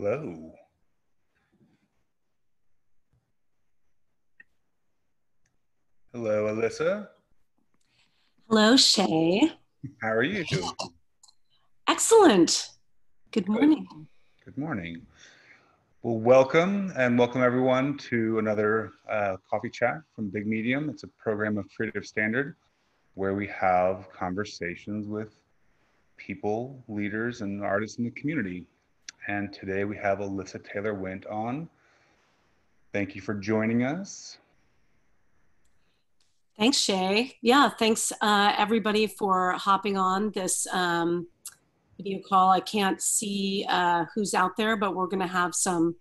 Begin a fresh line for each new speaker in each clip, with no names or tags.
Hello. Hello, Alyssa.
Hello, Shay.
How are you?
Excellent. Good
Good.
morning.
Good morning. Well, welcome and welcome everyone to another coffee chat from Big Medium. It's a program of Creative Standard where we have conversations with people, leaders, and artists in the community. And today we have Alyssa Taylor Wendt on. Thank you for joining us.
Thanks, Shay. Yeah, thanks everybody for hopping on this video call. I can't see who's out there, but we're going to have some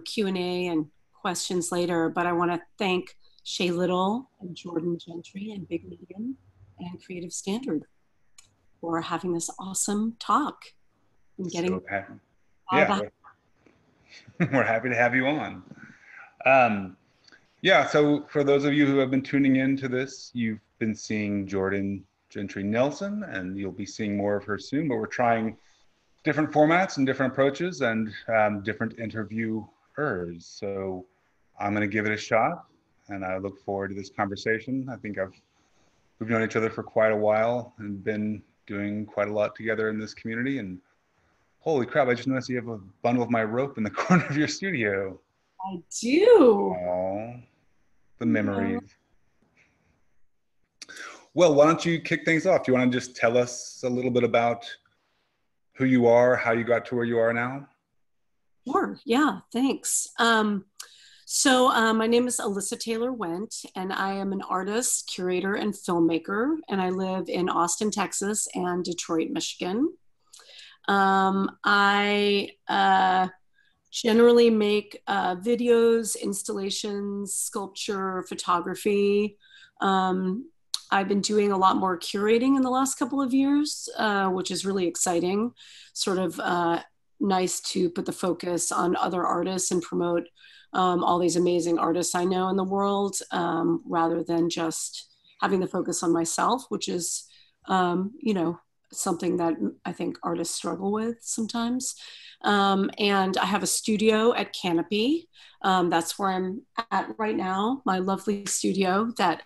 Q&A and questions later. But I want to thank Shay Little and Jordan Gentry and Big Medium and Creative Standard for having this awesome talk and getting
So happy. Yeah, we're happy to have you on. Yeah, so for those of you who have been tuning in to this, you've been seeing Jordan Gentry Nelson, and you'll be seeing more of her soon, but we're trying different formats and different approaches and different interviewers. So I'm going to give it a shot, and I look forward to this conversation. I think we've known each other for quite a while and been doing quite a lot together in this community. And holy crap, I just noticed you have a bundle of my rope in the corner of your studio.
I do.
Oh, the memories. Well, why don't you kick things off? Do you want to just tell us a little bit about who you are, how you got to where you are now?
Sure, yeah, thanks. My name is Alyssa Taylor Wendt, and I am an artist, curator, and filmmaker, and I live in Austin, Texas, and Detroit, Michigan. I generally make videos, installations, sculpture, photography. I've been doing a lot more curating in the last couple of years, which is really exciting. Sort of nice to put the focus on other artists and promote all these amazing artists I know in the world, rather than just having the focus on myself, which is, something that I think artists struggle with sometimes. And I have a studio at Canopy. That's where I'm at right now, my lovely studio that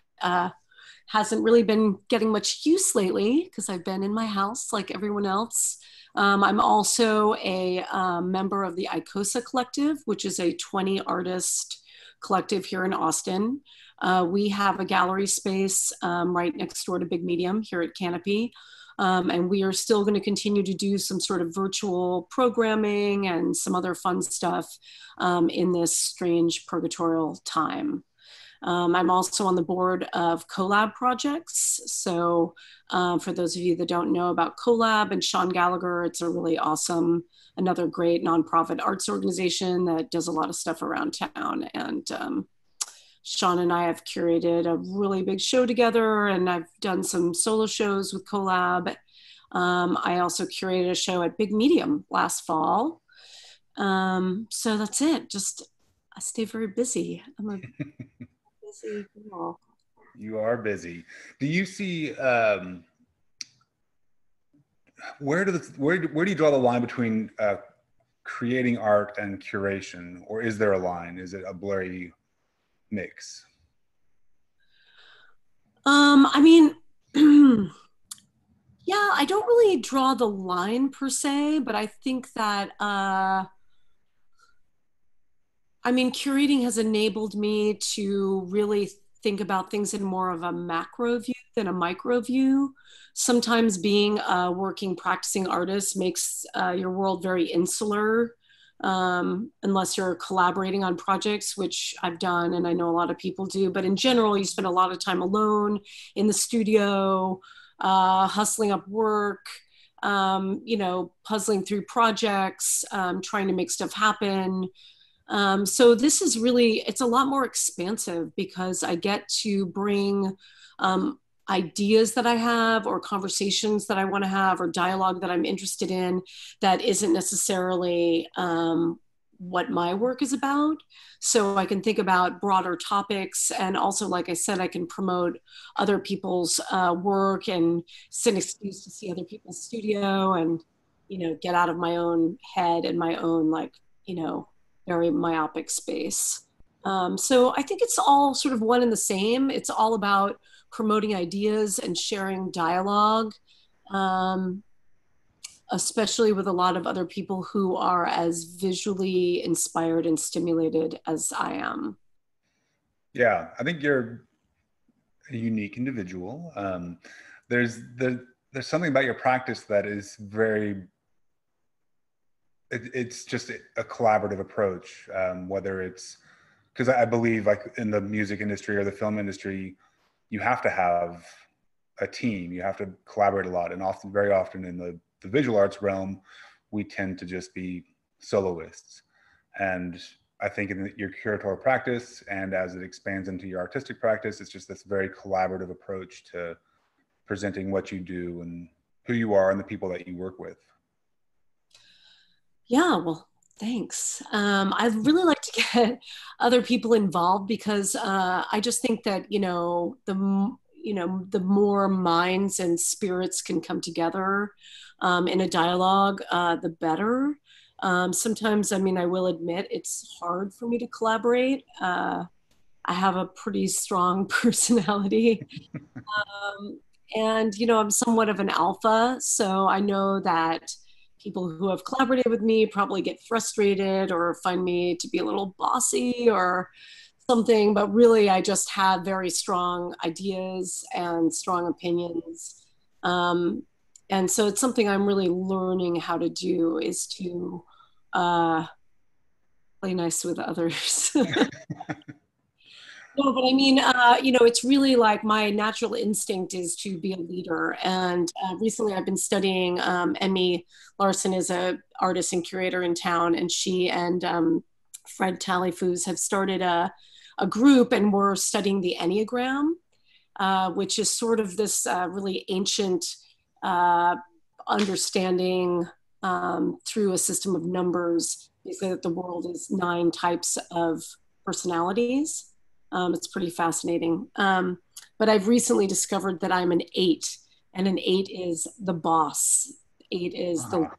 hasn't really been getting much use lately because I've been in my house like everyone else. I'm also a member of the ICOSA Collective, which is a 20 artist collective here in Austin. We have a gallery space right next door to Big Medium here at Canopy. And we are still going to continue to do some sort of virtual programming and some other fun stuff in this strange purgatorial time. I'm also on the board of Collab Projects. So for those of you that don't know about Collab and Sean Gallagher, it's a really awesome, another great nonprofit arts organization that does a lot of stuff around town. And Sean and I have curated a really big show together, and I've done some solo shows with Collab. I also curated a show at Big Medium last fall. So that's it. Just, I stay very busy. I'm a busy girl.
You are busy. Do you see where do you draw the line between creating art and curation, or is there a line? Is it a blurry mix?
I mean, yeah, I don't really draw the line per se, but I think that curating has enabled me to really think about things in more of a macro view than a micro view. Sometimes being a working, practicing artist makes your world very insular, unless you're collaborating on projects, which I've done and I know a lot of people do. But in general, you spend a lot of time alone in the studio, hustling up work, puzzling through projects, trying to make stuff happen. So this is really, it's a lot more expansive because I get to bring ideas that I have or conversations that I want to have or dialogue that I'm interested in that isn't necessarily what my work is about. So I can think about broader topics, and also, like I said, I can promote other people's work, and it's an excuse to see other people's studio, and get out of my own head and my own, like, very myopic space. So I think it's all sort of one and the same. It's all about promoting ideas and sharing dialogue, um, especially with a lot of other people who are as visually inspired and stimulated as I am.
Yeah, I think you're a unique individual. There's something about your practice that is very, it's just a collaborative approach, whether it's, because I believe like in the music industry or the film industry, you have to have a team, you have to collaborate a lot. And often, very often in the visual arts realm, we tend to just be soloists. And I think in your curatorial practice and as it expands into your artistic practice, it's just this very collaborative approach to presenting what you do and who you are and the people that you work with.
Yeah, well, thanks. I'd really like to get other people involved because I just think that, the more minds and spirits can come together in a dialogue, the better. Sometimes, I mean, I will admit it's hard for me to collaborate. I have a pretty strong personality. Um, and, I'm somewhat of an alpha. So I know that people who have collaborated with me probably get frustrated or find me to be a little bossy or something. But really, I just have very strong ideas and strong opinions. Um, and so it's something I'm really learning how to do is to uh, play nice with others. No, but I mean, it's really like my natural instinct is to be a leader. And recently I've been studying, Emmy Larson is a artist and curator in town, and she and Fred Tallyfoos have started a group, and we're studying the Enneagram, which is sort of this really ancient uh, understanding through a system of numbers, basically that the world is 9 types of personalities. It's pretty fascinating. But I've recently discovered that I'm an 8, and an 8 is the boss. 8 is the,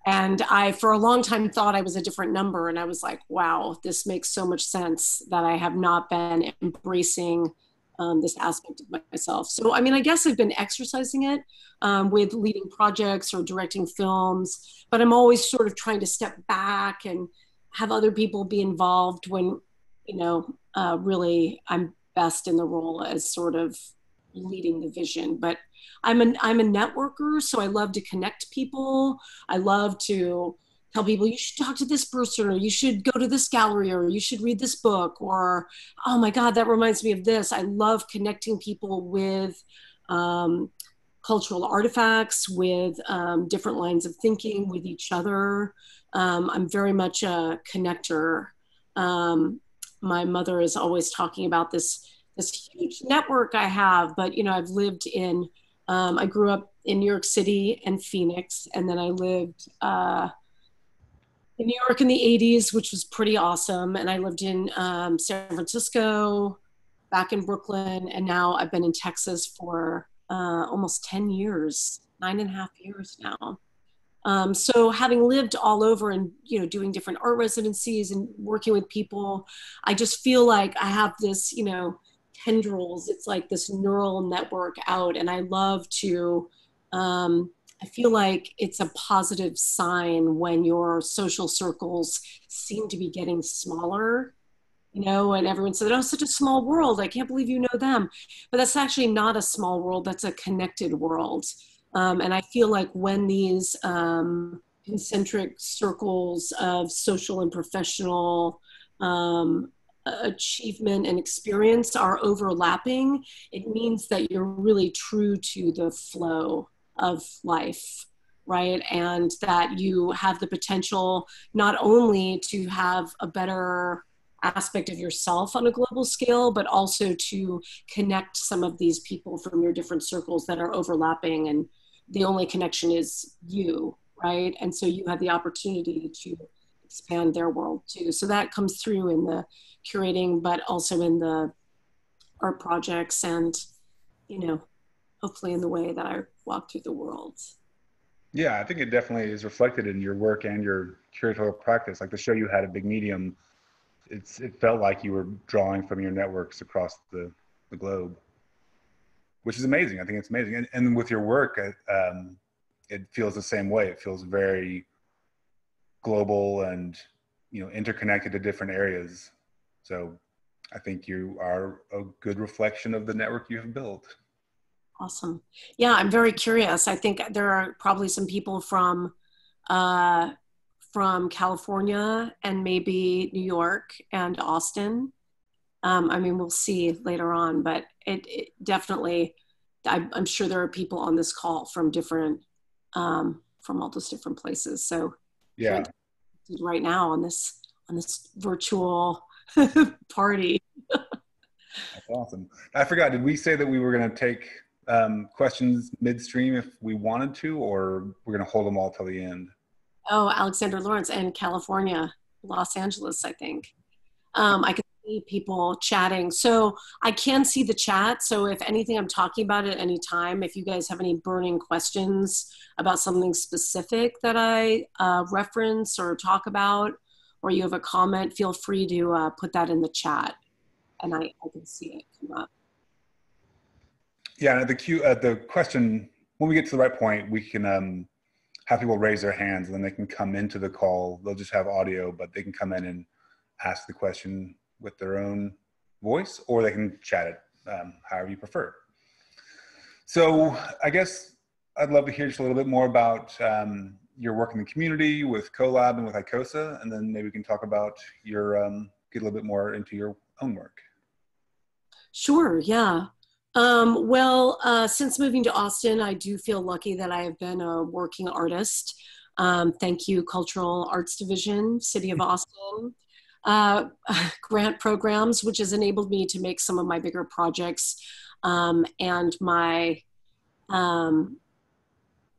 and I, for a long time, thought I was a different number. And I was like, wow, this makes so much sense that I have not been embracing this aspect of myself. So, I mean, I guess I've been exercising it with leading projects or directing films, but I'm always sort of trying to step back and have other people be involved when, really I'm best in the role as sort of leading the vision. But I'm a networker, so I love to connect people. I love to tell people you should talk to this person, or you should go to this gallery, or you should read this book, or oh my God, that reminds me of this. I love connecting people with cultural artifacts, with different lines of thinking, with each other. I'm very much a connector. My mother is always talking about this huge network I have, but I've lived in I grew up in New York City and Phoenix, and then I lived in New York in the 80s, which was pretty awesome. And I lived in San Francisco, back in Brooklyn, and now I've been in Texas for almost 10 years, 9.5 years now. So having lived all over and doing different art residencies and working with people, I just feel like I have this tendrils. It's like this neural network out, and I love to. I feel like it's a positive sign when your social circles seem to be getting smaller. And everyone said, "Oh, such a small world. I can't believe you know them," but that's actually not a small world. That's a connected world. And I feel like when these concentric circles of social and professional achievement and experience are overlapping, it means that you're really true to the flow of life, right? And that you have the potential not only to have a better aspect of yourself on a global scale, but also to connect some of these people from your different circles that are overlapping, and the only connection is you, right? And so you have the opportunity to expand their world too. So that comes through in the curating, but also in the art projects and, hopefully in the way that I walk through the world.
Yeah, I think it definitely is reflected in your work and your curatorial practice. Like the show you had at Big Medium, it felt like you were drawing from your networks across the globe, which is amazing. I think it's amazing. And with your work, it feels the same way. It feels very global and, you know, interconnected to different areas. So I think you are a good reflection of the network you have built.
Awesome. Yeah, I'm very curious. I think there are probably some people uh, from California and maybe New York and Austin. I mean, we'll see later on, but it definitely, I'm sure there are people on this call from from all those different places. So here
Yeah,
right now on this virtual party.
that's awesome. I forgot, did we say that we were going to take questions midstream if we wanted to, or we're going to hold them all till the end?
Oh, Alexander Lawrence and California, Los Angeles, I think. I can see people chatting. So I can see the chat. So if anything I'm talking about at any time, if you guys have any burning questions about something specific that I reference or talk about, or you have a comment, feel free to put that in the chat and I can see it come up.
Yeah, and the question, when we get to the right point, we can have people raise their hands and then they can come into the call. They'll just have audio, but they can come in and ask the question with their own voice, or they can chat it however you prefer. So I guess I'd love to hear just a little bit more about your work in the community with Collab and with ICOSA, and then maybe we can talk about your, get a little bit more into your own work.
Sure, yeah. Since moving to Austin, I do feel lucky that I have been a working artist. Thank you, Cultural Arts Division, City of Austin, uh, grant programs, which has enabled me to make some of my bigger projects and my um,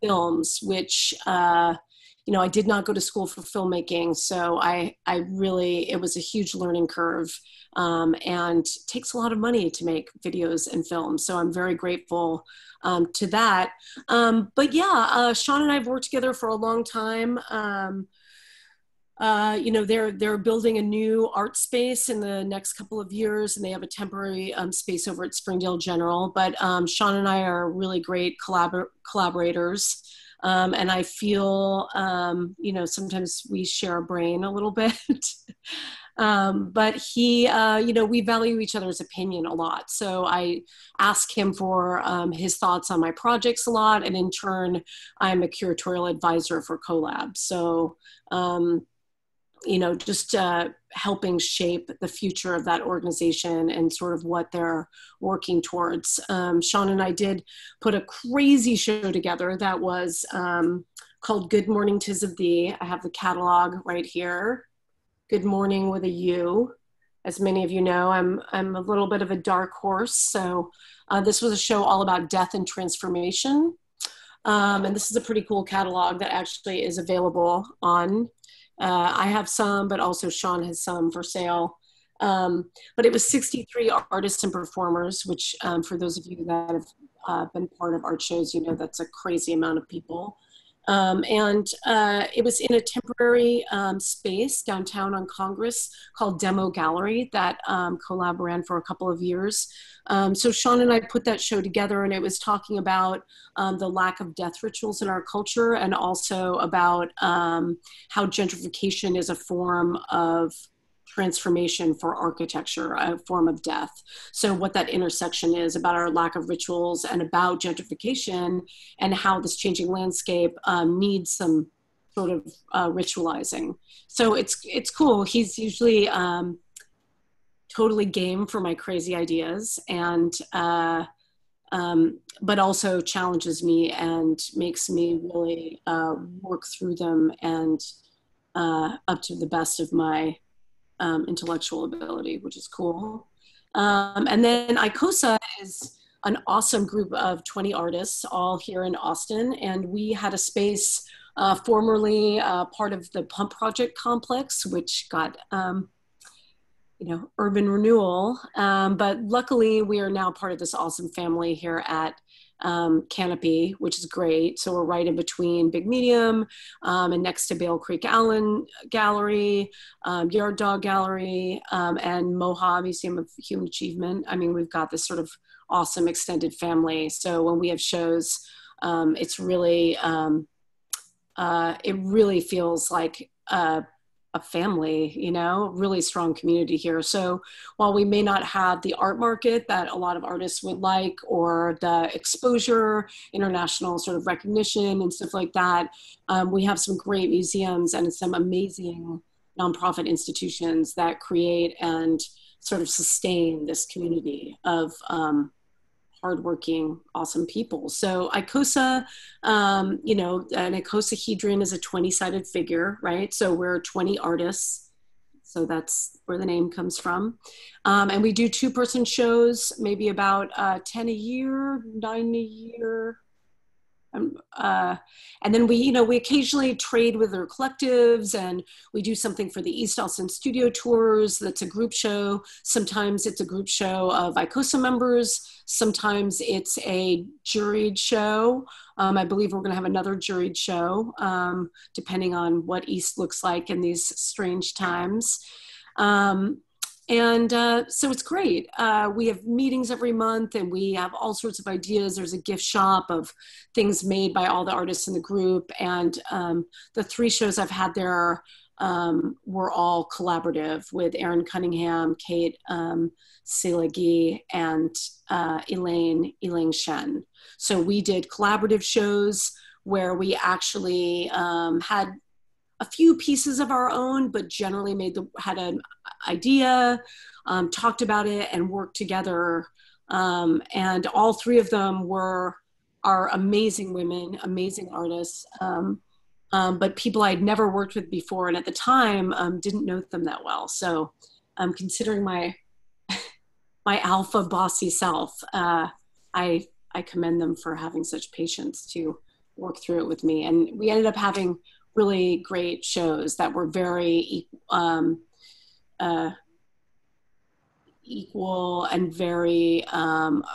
films, which you know, I did not go to school for filmmaking, so I really, it was a huge learning curve, and takes a lot of money to make videos and films. So I'm very grateful to that. But yeah, Sean and I have worked together for a long time. You know, they're building a new art space in the next couple of years, and they have a temporary space over at Springdale General. But Sean and I are really great collaborators. And I feel, you know, sometimes we share a brain a little bit. But you know, we value each other's opinion a lot. So I ask him for his thoughts on my projects a lot. And in turn, I'm a curatorial advisor for Collab. So, you know, just helping shape the future of that organization and sort of what they're working towards. Sean and I did put a crazy show together that was called Good Morning 'Tis of Thee. I have the catalog right here. Good Morning with a U. As many of you know, I'm a little bit of a dark horse. So this was a show all about death and transformation. And this is a pretty cool catalog that actually is available on I have some, but also Sean has some for sale. But it was 63 artists and performers, which for those of you that have been part of art shows, you know that's a crazy amount of people. It was in a temporary space downtown on Congress called Demo Gallery that Collab ran for a couple of years. So Sean and I put that show together, and it was talking about the lack of death rituals in our culture, and also about how gentrification is a form of transformation for architecture, a form of death. So what that intersection is about our lack of rituals and about gentrification and how this changing landscape needs some sort of ritualizing. So it's cool. He's usually totally game for my crazy ideas, and but also challenges me and makes me really work through them and up to the best of my intellectual ability, which is cool. And then ICOSA is an awesome group of 20 artists, all here in Austin. And we had a space formerly part of the Pump Project complex, which got urban renewal. But luckily, we are now part of this awesome family here at Canopy, which is great. So we're right in between Big Medium and next to Bale Creek Allen Gallery, Yard Dog Gallery, and Moha Museum of Human Achievement. I mean, we've got this sort of awesome extended family. So when we have shows, it's really, it really feels like a family, really strong community here. So while we may not have the art market that a lot of artists would like, or the exposure, international sort of recognition and stuff like that, we have some great museums and some amazing nonprofit institutions that create and sort of sustain this community of hardworking, awesome people. So ICOSA, an icosahedron is a 20-sided figure, right? So we're 20 artists. So that's where the name comes from. And we do 2-person shows, maybe about 10 a year, 9 a year. And then we occasionally trade with their collectives, and we do something for the East Austin studio tours. That's a group show. Sometimes it's a group show of ICOSA members. Sometimes it's a juried show. I believe we're going to have another juried show, depending on what East looks like in these strange times. So it's great. We have meetings every month, and we have all sorts of ideas. There's a gift shop of things made by all the artists in the group. And the 3 shows I've had there were all collaborative with Erin Cunningham, Kate Silagi, and Elaine Shen. So we did collaborative shows where we actually had a few pieces of our own, but generally had an idea, talked about it, and worked together. And all 3 of them are amazing women, amazing artists, but people I'd never worked with before, and at the time didn't know them that well. So considering my alpha bossy self, I commend them for having such patience to work through it with me. And we ended up having really great shows that were very equal and very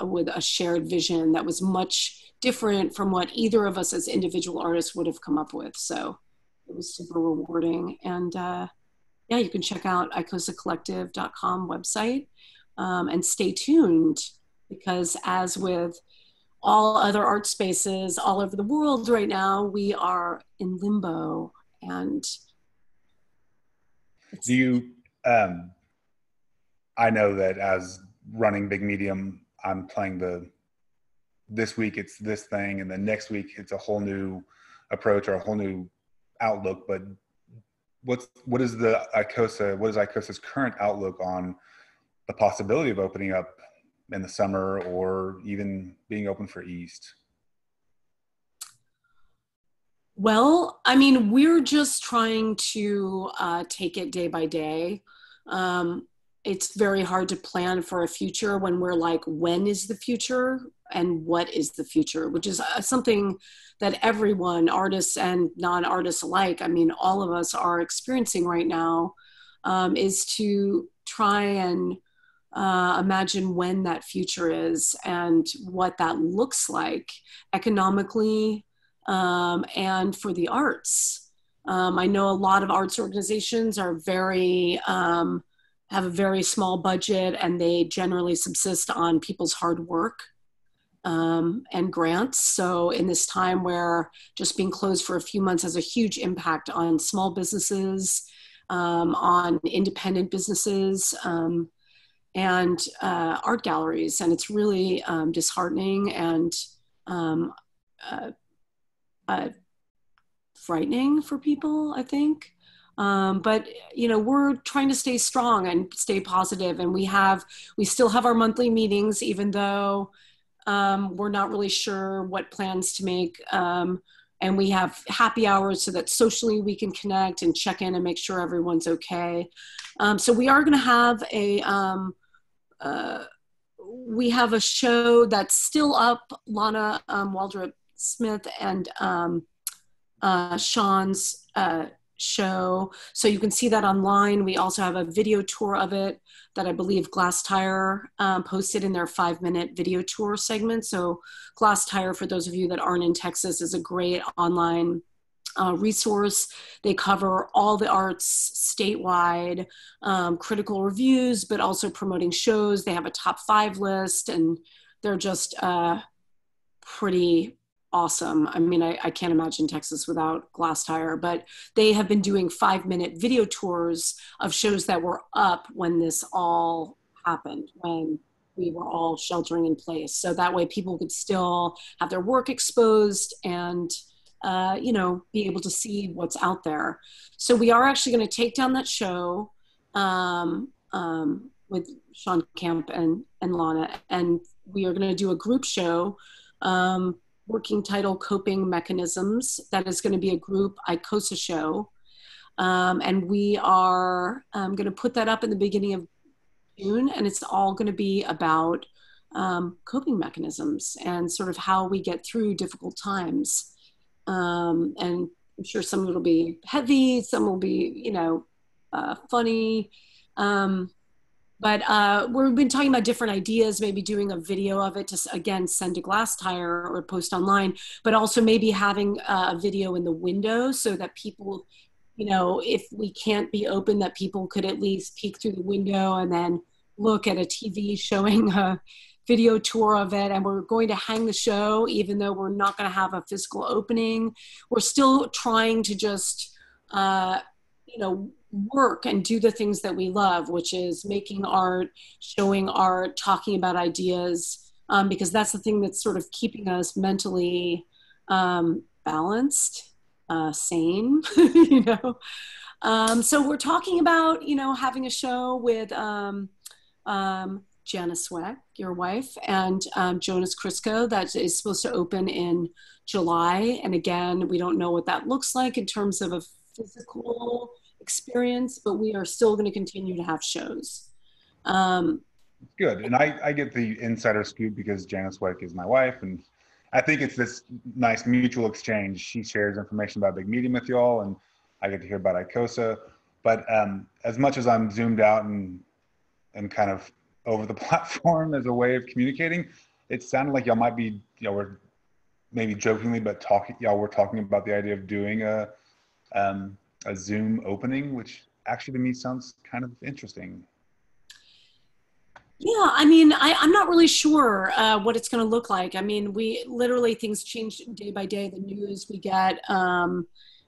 with a shared vision that was much different from what either of us as individual artists would have come up with. So it was super rewarding. And yeah, you can check out ICOSAcollective.com website and stay tuned, because as with all other art spaces all over the world right now, we are in limbo. And
do you, I know that as running Big Medium, I'm playing this week it's this thing, and then next week it's a whole new approach or a whole new outlook. But what is ICOSA's current outlook on the possibility of opening up in the summer, or even being open for East?
Well, I mean, we're just trying to take it day by day. It's very hard to plan for a future when we're like, when is the future and what is the future, which is something that everyone, artists and non-artists alike, I mean, all of us are experiencing right now, is to try and imagine when that future is and what that looks like economically, and for the arts. I know a lot of arts organizations are have a very small budget, and they generally subsist on people's hard work and grants. So in this time where just being closed for a few months has a huge impact on small businesses, on independent businesses, and art galleries. And it's really disheartening and frightening for people, I think. But we're trying to stay strong and stay positive, and we still have our monthly meetings, even though we're not really sure what plans to make. And we have happy hours so that socially we can connect and check in and make sure everyone's okay. So we are going to have we have a show that's still up. Lana Waldrop Smith and Sean's show. So you can see that online. We also have a video tour of it that I believe Glass Tire posted in their 5-minute video tour segment. So Glass Tire, for those of you that aren't in Texas, is a great online resource. They cover all the arts statewide, critical reviews, but also promoting shows. They have a top 5 list, and they're just pretty awesome. I mean, I can't imagine Texas without Glass Tire, but they have been doing 5-minute video tours of shows that were up when this all happened, when we were all sheltering in place. So that way people could still have their work exposed and, you know, be able to see what's out there. So we are actually going to take down that show with Sean Camp and Lana, and we are going to do a group show, working title Coping Mechanisms. That is going to be a group ICOSA show. And we are going to put that up in the beginning of June, and it's all going to be about coping mechanisms and sort of how we get through difficult times. And I'm sure some of it will be heavy, some will be, you know, funny. But we've been talking about different ideas, maybe doing a video of it to, again, send to Glass Tire or post online, but also maybe having a video in the window so that people, you know, if we can't be open, that people could at least peek through the window and then look at a TV showing a video tour of it. And we're going to hang the show, even though we're not going to have a physical opening. We're still trying to just, you know, work and do the things that we love, which is making art, showing art, talking about ideas, because that's the thing that's sort of keeping us mentally balanced, sane, you know. So we're talking about, you know, having a show with Janice Weck, your wife, and Jonas Crisco that is supposed to open in July. And again, we don't know what that looks like in terms of a physical experience, but we are still going to continue to have shows.
Good. And I get the insider scoop because Janice Weck is my wife, and I think it's this nice mutual exchange. She shares information about Big Medium with y'all, and I get to hear about ICOSA. But as much as I'm zoomed out and kind of over the platform as a way of communicating, it sounded like y'all might be, you know, we're maybe jokingly, but y'all were talking about the idea of doing a Zoom opening, which actually to me sounds kind of interesting.
Yeah, I mean, I'm not really sure what it's going to look like. I mean, we literally, things change day by day. The news we get,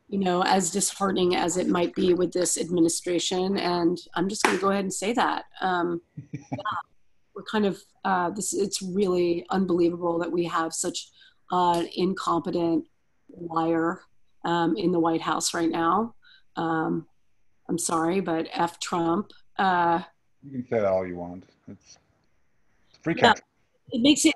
you know, as disheartening as it might be with this administration. And I'm just going to go ahead and say that. Yeah, we're kind of, it's really unbelievable that we have such an incompetent liar in the White House right now. I'm sorry, but F Trump.
You can say that all you want. It's free
Yeah,
country.
it makes it,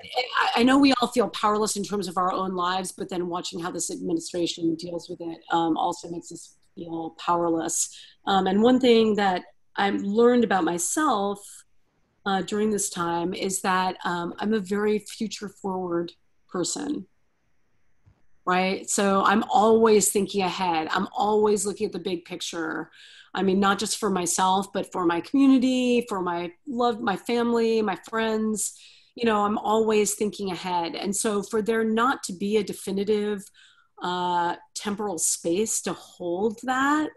I know we all feel powerless in terms of our own lives, but then watching how this administration deals with it also makes us feel powerless. And one thing that I've learned about myself during this time is that I'm a very future forward person. Right? So I'm always thinking ahead. I'm always looking at the big picture. I mean, not just for myself, but for my community, for my love, my family, my friends. You know, I'm always thinking ahead. And so for there not to be a definitive temporal space to hold that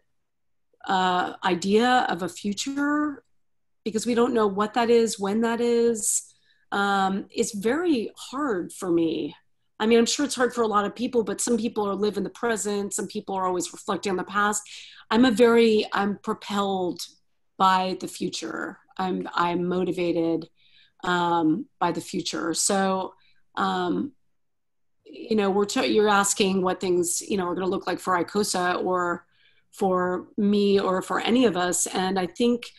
idea of a future, because we don't know what that is, when that is very hard for me. I mean, I'm sure it's hard for a lot of people, but some people are live in the present. Some people are always reflecting on the past. I'm propelled by the future. I'm motivated by the future. So, you know, you're asking what things, you know, are going to look like for ICOSA or for me or for any of us. And I think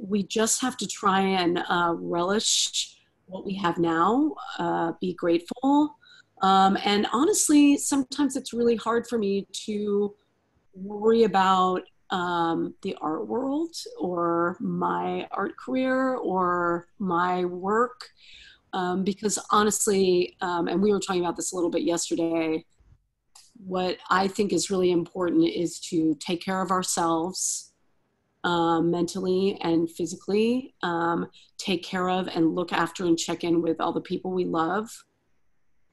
we just have to try and relish what we have now, be grateful. And honestly, sometimes it's really hard for me to worry about the art world or my art career or my work. Because honestly, and we were talking about this a little bit yesterday, what I think is really important is to take care of ourselves, mentally and physically, take care of and look after and check in with all the people we love,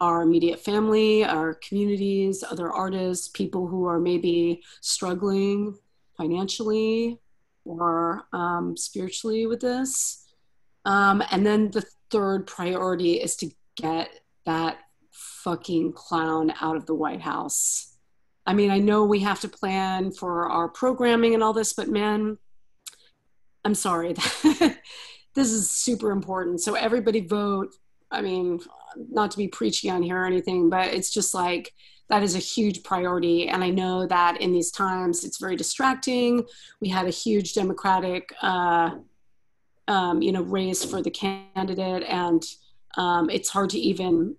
our immediate family, our communities, other artists, people who are maybe struggling financially or spiritually with this. And then the third priority is to get that fucking clown out of the White House. I mean, I know we have to plan for our programming and all this, but man, I'm sorry. This is super important. So everybody vote. I mean, not to be preachy on here or anything, but it's just like that is a huge priority. And I know that in these times, it's very distracting. We had a huge Democratic, race for the candidate, and it's hard to even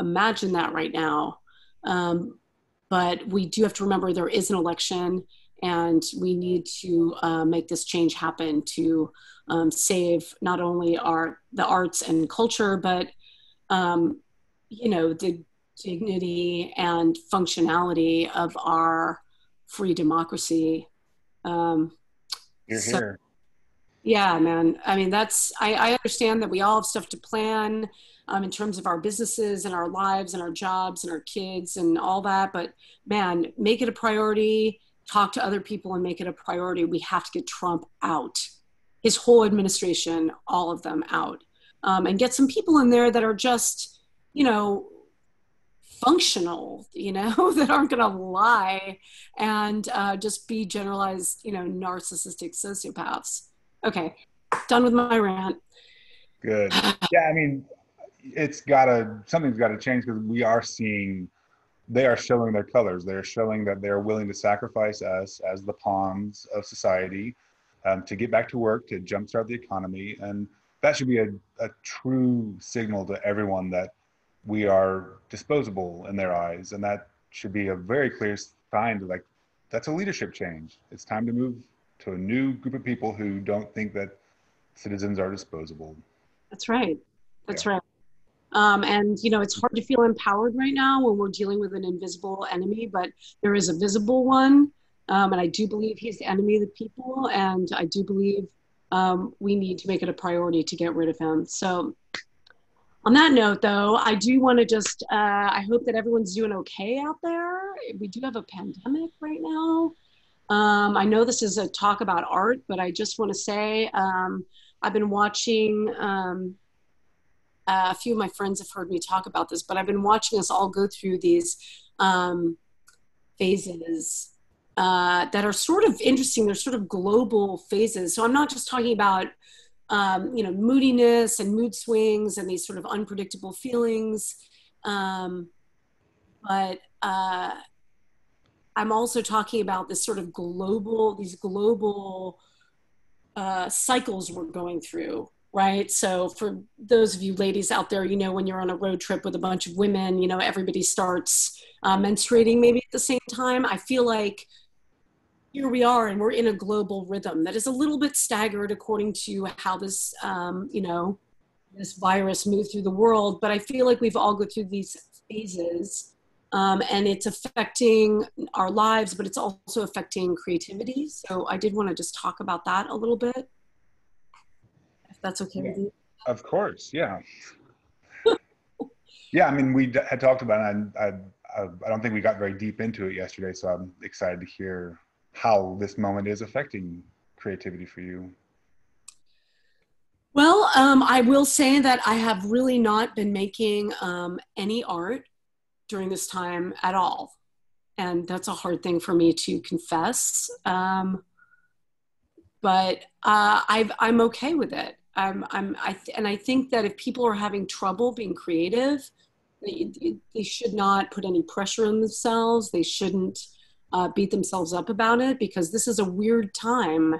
imagine that right now. But we do have to remember there is an election, and we need to make this change happen to save not only the arts and culture, but the dignity and functionality of our free democracy.
You're here.
Yeah, man. I mean, I understand that we all have stuff to plan in terms of our businesses and our lives and our jobs and our kids and all that. But man, make it a priority, talk to other people and make it a priority. We have to get Trump out, his whole administration, all of them out, and get some people in there that are just, functional, that aren't going to lie and just be generalized, narcissistic sociopaths. Okay, done with my rant.
Good. Yeah, I mean, something's got to change, because they are showing their colors. They're showing that they're willing to sacrifice us as the pawns of society to get back to work, to jumpstart the economy. And that should be a true signal to everyone that we are disposable in their eyes. And that should be a very clear sign to, that's a leadership change. It's time to move to a new group of people who don't think that citizens are disposable.
That's right. That's right. And, it's hard to feel empowered right now when we're dealing with an invisible enemy, but there is a visible one. And I do believe he's the enemy of the people. And I do believe we need to make it a priority to get rid of him. So on that note, though, I do want to just, I hope that everyone's doing okay out there. We do have a pandemic right now. I know this is a talk about art, but I just want to say I've been watching, a few of my friends have heard me talk about this, but I've been watching us all go through these phases that are sort of interesting. They're sort of global phases. So I'm not just talking about, moodiness and mood swings and these sort of unpredictable feelings, but I'm also talking about this sort of these global cycles we're going through, right? So for those of you ladies out there, when you're on a road trip with a bunch of women, everybody starts menstruating maybe at the same time. I feel like here we are, and we're in a global rhythm that is a little bit staggered according to how this, this virus moved through the world. But I feel like we've all go through these phases. And it's affecting our lives, but it's also affecting creativity. So I did want to just talk about that a little bit, if that's okay with you.
Of course, yeah. Yeah, I mean, we had talked about it, and I don't think we got very deep into it yesterday, so I'm excited to hear how this moment is affecting creativity for you.
Well, I will say that I have really not been making any art during this time at all. And that's a hard thing for me to confess. But I'm okay with it. And I think that if people are having trouble being creative, they should not put any pressure on themselves. They shouldn't beat themselves up about it, because this is a weird time.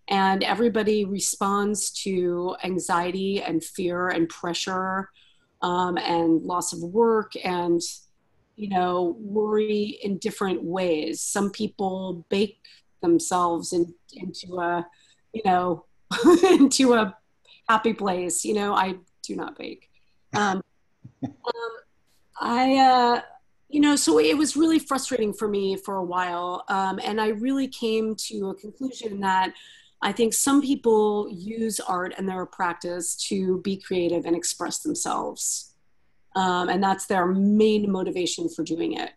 And everybody responds to anxiety and fear and pressure and loss of work and worry in different ways. Some people bake themselves into a, into a happy place. I do not bake. So it was really frustrating for me for a while. And I really came to a conclusion that I think some people use art and their practice to be creative and express themselves. And that's their main motivation for doing it,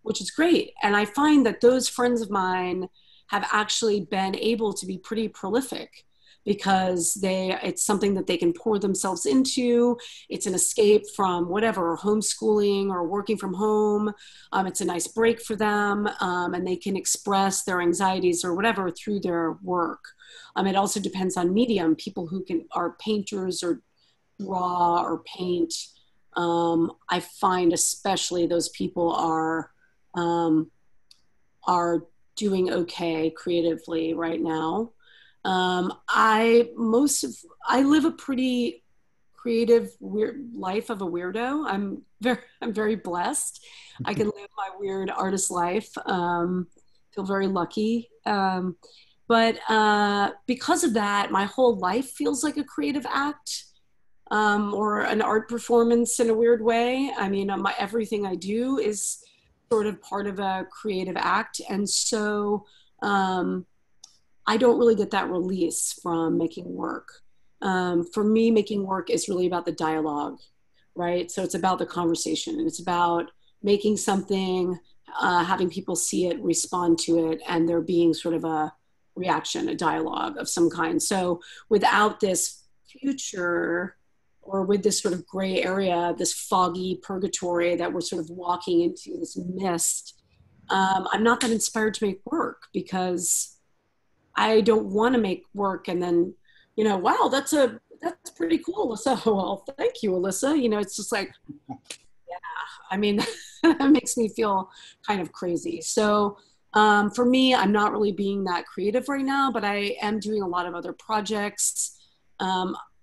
which is great. And I find that those friends of mine have actually been able to be pretty prolific because it's something that they can pour themselves into. It's an escape from whatever, homeschooling or working from home. It's a nice break for them, and they can express their anxieties or whatever through their work. It also depends on medium. People who are painters or draw or paint, I find especially those people are doing okay creatively right now. I live a pretty creative weird life of a weirdo. I'm very blessed. I can live my weird artist life. Feel very lucky. But because of that, my whole life feels like a creative act, or an art performance in a weird way. I mean, everything I do is sort of part of a creative act. And so I don't really get that release from making work. For me, making work is really about the dialogue, right? So it's about the conversation, and it's about making something, having people see it, respond to it, and there being sort of a reaction, a dialogue of some kind. So without this future, or with this sort of gray area, this foggy purgatory that we're sort of walking into, this mist, I'm not that inspired to make work because I don't want to make work and then, wow, that's pretty cool, Alyssa. Well, thank you, Alyssa. It's just like, I mean, that makes me feel kind of crazy. So for me, I'm not really being that creative right now, but I am doing a lot of other projects.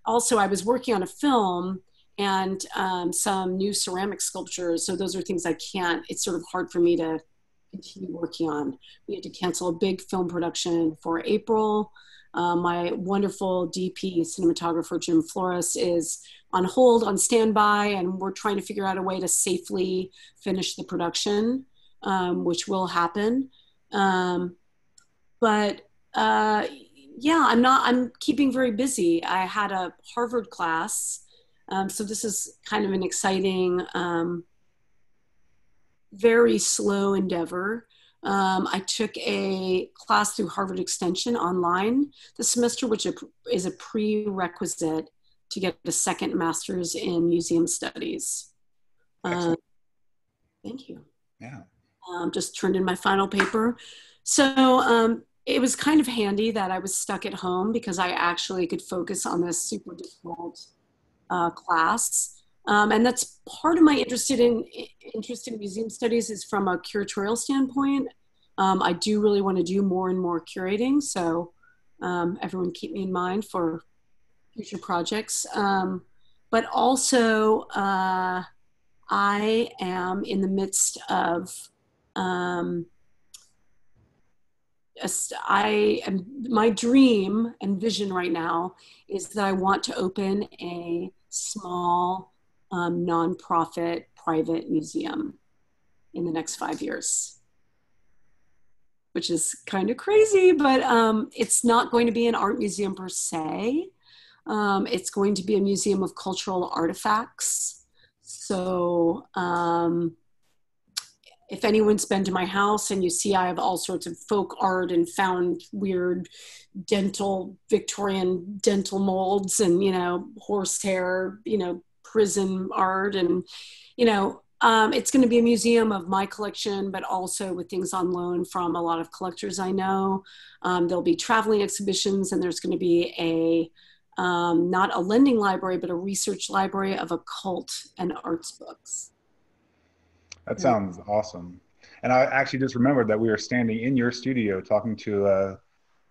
Also, I was working on a film and some new ceramic sculptures. So those are things I can't, it's sort of hard for me to continue working on. We had to cancel a big film production for April. My wonderful DP cinematographer, Jim Flores, is on hold, on standby, and we're trying to figure out a way to safely finish the production, which will happen. But yeah, I'm keeping very busy. I had a Harvard class. So this is kind of an exciting, very slow endeavor. I took a class through Harvard Extension online this semester, which is a prerequisite to get a second master's in museum studies. Thank you.
Yeah.
Just turned in my final paper. So it was kind of handy that I was stuck at home because I actually could focus on this super difficult class. And that's part of my interest in museum studies is from a curatorial standpoint. I do really want to do more and more curating. So everyone keep me in mind for future projects. But also I am in the midst of my dream and vision right now is that I want to open a small nonprofit private museum in the next 5 years, which is kind of crazy, but it's not going to be an art museum per se. It's going to be a museum of cultural artifacts. So if anyone's been to my house and you see I have all sorts of folk art and found weird Victorian dental molds and, horsehair, prison art and, it's going to be a museum of my collection, but also with things on loan from a lot of collectors I know. There'll be traveling exhibitions and there's going to be not a lending library, but a research library of occult and arts books.
That sounds awesome. And I actually just remembered that we were standing in your studio talking to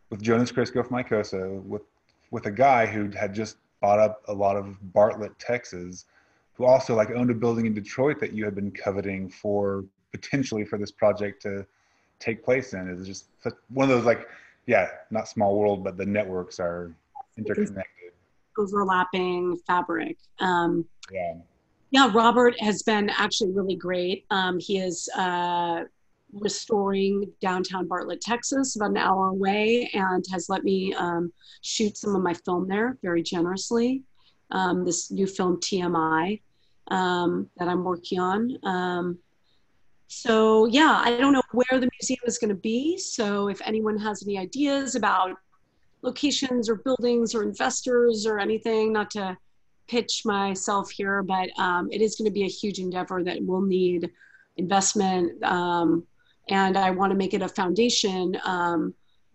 with Jonas Crisco from ICOSA with a guy who had just bought up a lot of Bartlett, Texas, who also owned a building in Detroit that you had been coveting for potentially for this project to take place in. It's just one of those not small world, but the networks are interconnected.
Overlapping fabric.
Yeah.
Yeah, Robert has been actually really great. He is restoring downtown Bartlett, Texas, about an hour away, and has let me shoot some of my film there very generously. This new film, TMI, that I'm working on. So yeah, I don't know where the museum is going to be. So if anyone has any ideas about locations or buildings or investors or anything, not to pitch myself here, but it is going to be a huge endeavor that will need investment. And I want to make it a foundation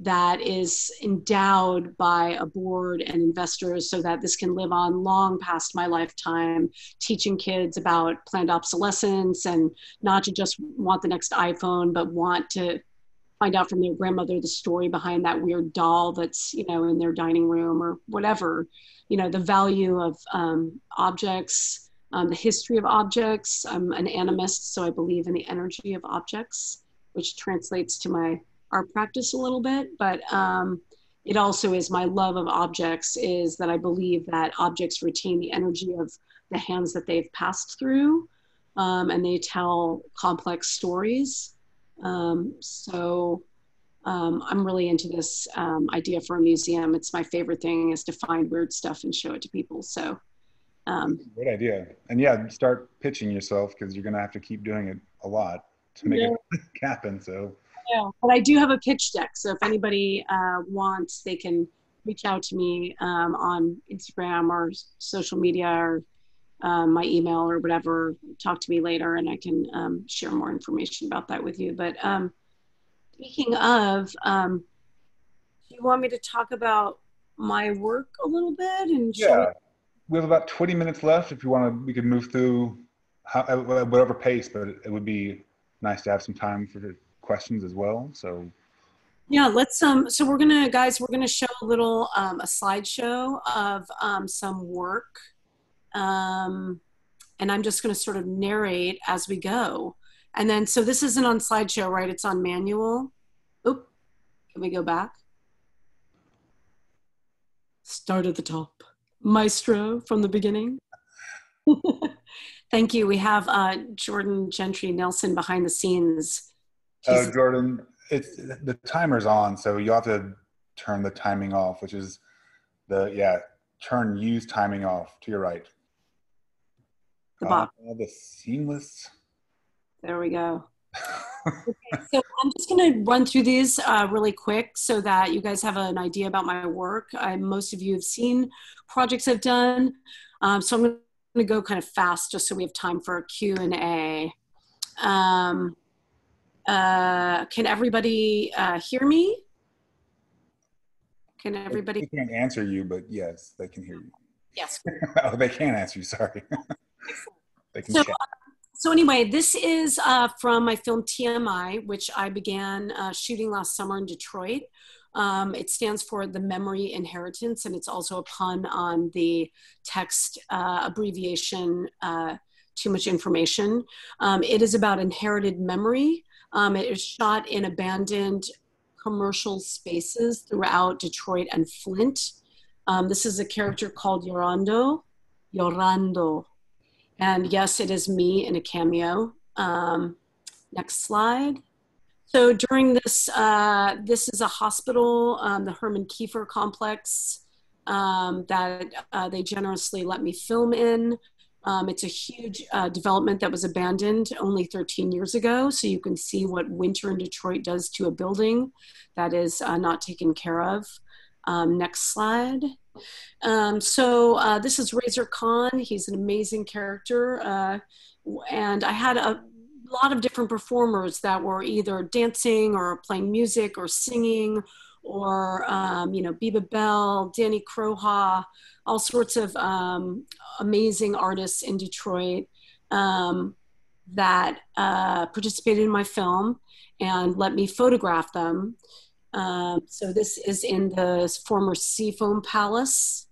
that is endowed by a board and investors so that this can live on long past my lifetime, teaching kids about planned obsolescence and not to just want the next iPhone, but want to find out from their grandmother the story behind that weird doll that's, you know, in their dining room or whatever, you know, the value of objects, the history of objects. I'm an animist, so I believe in the energy of objects, which translates to my art practice a little bit, but it also is my love of objects is that I believe that objects retain the energy of the hands that they've passed through, and they tell complex stories. I'm really into this idea for a museum. It's my favorite thing is to find weird stuff and show it to people. So
Great idea. And yeah, start pitching yourself because you're going to have to keep doing it a lot to make
yeah,
it happen. So
yeah. But I do have a pitch deck. So if anybody wants, they can reach out to me on Instagram or social media or my email or whatever, talk to me later and I can share more information about that with you. But speaking of, do you want me to talk about my work a little bit and show
yeah, we have about 20 minutes left. If you want to, we could move through at whatever pace, but it would be nice to have some time for questions as well. So
Yeah, let's so we're gonna guys, we're gonna show a little a slideshow of some work. Um and I'm just gonna sort of narrate as we go. And then so this isn't on slideshow, right? It's on manual. Oop, can we go back? Start at the top. Maestro from the beginning. Thank you. We have Jordan Gentry Nelson behind the scenes. He's
Jordan, it's the timer's on, so you have to turn the timing off, which is turn use timing off to your right.
the box.
The seamless.
There we go. Okay, so I'm just going to run through these really quick so that you guys have an idea about my work. Most of you have seen projects I've done, so I'm going to go kind of fast just so we have time for a Q&A. Can everybody hear me? Can everybody?
They can't answer you, but yes, they can hear you.
Yes.
Oh, they can't answer you, sorry. They can chat.
So anyway, this is from my film TMI, which I began shooting last summer in Detroit. It stands for the Memory Inheritance, and it's also a pun on the text abbreviation, Too Much Information. It is about inherited memory. It is shot in abandoned commercial spaces throughout Detroit and Flint. This is a character called Yorando. And yes, it is me in a cameo. Next slide. So during this, this is a hospital, the Herman Kiefer complex that they generously let me film in. It's a huge development that was abandoned only 13 years ago. So you can see what winter in Detroit does to a building that is not taken care of. Next slide. This is Razor Khan. He's an amazing character. And I had a lot of different performers that were either dancing or playing music or singing or, Biba Bell, Danny Kroha, all sorts of amazing artists in Detroit that participated in my film and let me photograph them. So this is in the former Seafoam Palace.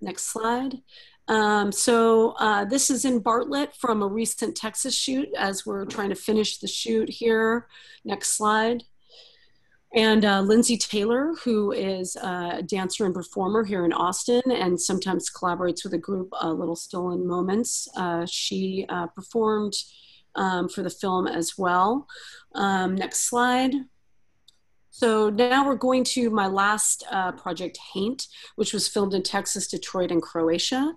Next slide. This is in Bartlett from a recent Texas shoot as we're trying to finish the shoot here. Next slide. And Lindsay Taylor, who is a dancer and performer here in Austin and sometimes collaborates with a group, Little Stolen Moments. She performed for the film as well. Next slide. So now we're going to my last project, Haint, which was filmed in Texas, Detroit, and Croatia.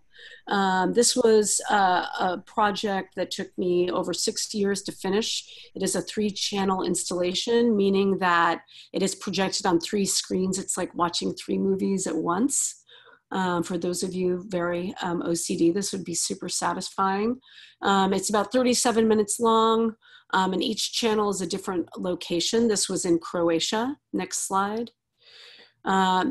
This was a project that took me over 6 years to finish. It is a 3-channel installation, meaning that it is projected on 3 screens. It's like watching 3 movies at once. For those of you very OCD, this would be super satisfying. It's about 37 minutes long. And each channel is a different location. This was in Croatia. Next slide.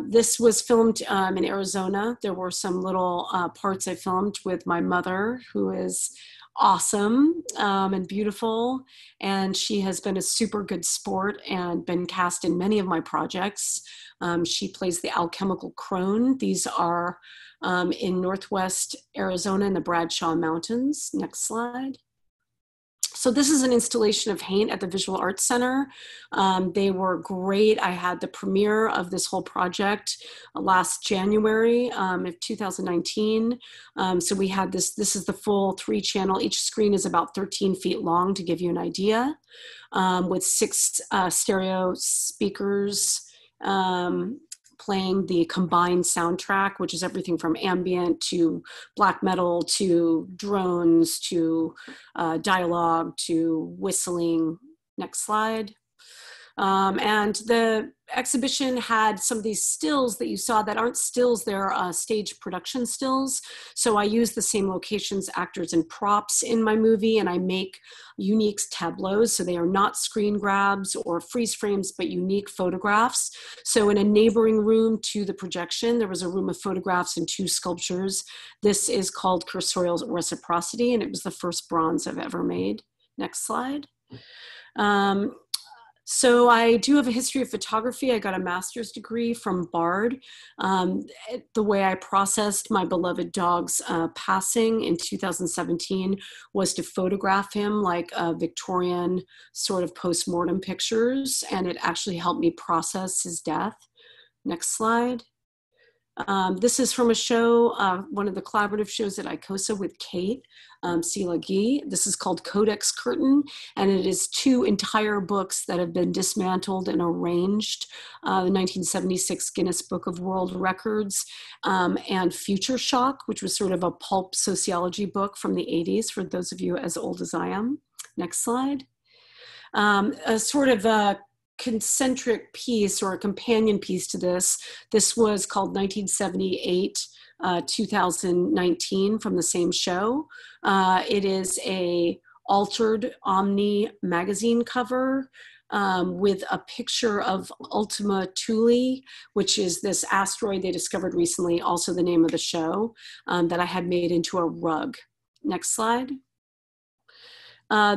This was filmed in Arizona. There were some little parts I filmed with my mother, who is awesome and beautiful. And she has been a super good sport and been cast in many of my projects. She plays the alchemical crone. These are in Northwest Arizona in the Bradshaw Mountains. Next slide. So this is an installation of Haint at the Visual Arts Center. They were great. I had the premiere of this whole project last January of 2019. So we had this is the full 3-channel. Each screen is about 13 feet long, to give you an idea, with 6 stereo speakers playing the combined soundtrack, which is everything from ambient to black metal to drones to dialogue to whistling. Next slide. And the exhibition had some of these stills that you saw that aren't stills, they're stage production stills. So I use the same locations, actors, and props in my movie, and I make unique tableaus. So they are not screen grabs or freeze frames, but unique photographs. So in a neighboring room to the projection, there was a room of photographs and 2 sculptures. This is called Cursorial Reciprocity, and it was the first bronze I've ever made. Next slide. So I do have a history of photography. I got a master's degree from Bard. The way I processed my beloved dog's passing in 2017 was to photograph him like Victorian sort of post-mortem pictures, and it actually helped me process his death. Next slide. This is from a show, one of the collaborative shows at ICOSA with Kate Seelagee. This is called Codex Curtain, and it is 2 entire books that have been dismantled and arranged. The 1976 Guinness Book of World Records and Future Shock, which was sort of a pulp sociology book from the 80s, for those of you as old as I am. Next slide. A sort of a concentric piece or a companion piece to this. This was called 1978 2019 from the same show. It is a altered Omni magazine cover with a picture of Ultima Thule, which is this asteroid they discovered recently, also the name of the show, that I had made into a rug. Next slide.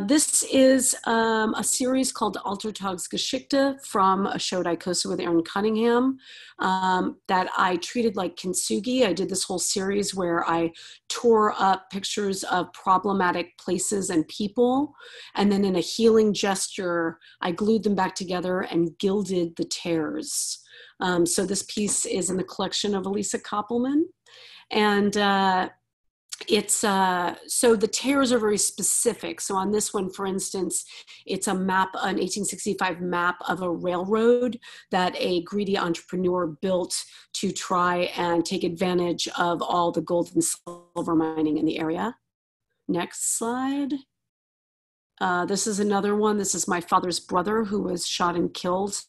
This is a series called Altertagsgeschichte from a show at ICOSA with Aaron Cunningham that I treated like kintsugi. I did this whole series where I tore up pictures of problematic places and people, and then in a healing gesture, I glued them back together and gilded the tears. So this piece is in the collection of Alyssa Koppelman. And it's so the tears are very specific. So on this one, for instance, it's a map, an 1865 map of a railroad that a greedy entrepreneur built to try and take advantage of all the gold and silver mining in the area. Next slide. This is another one. This is my father's brother who was shot and killed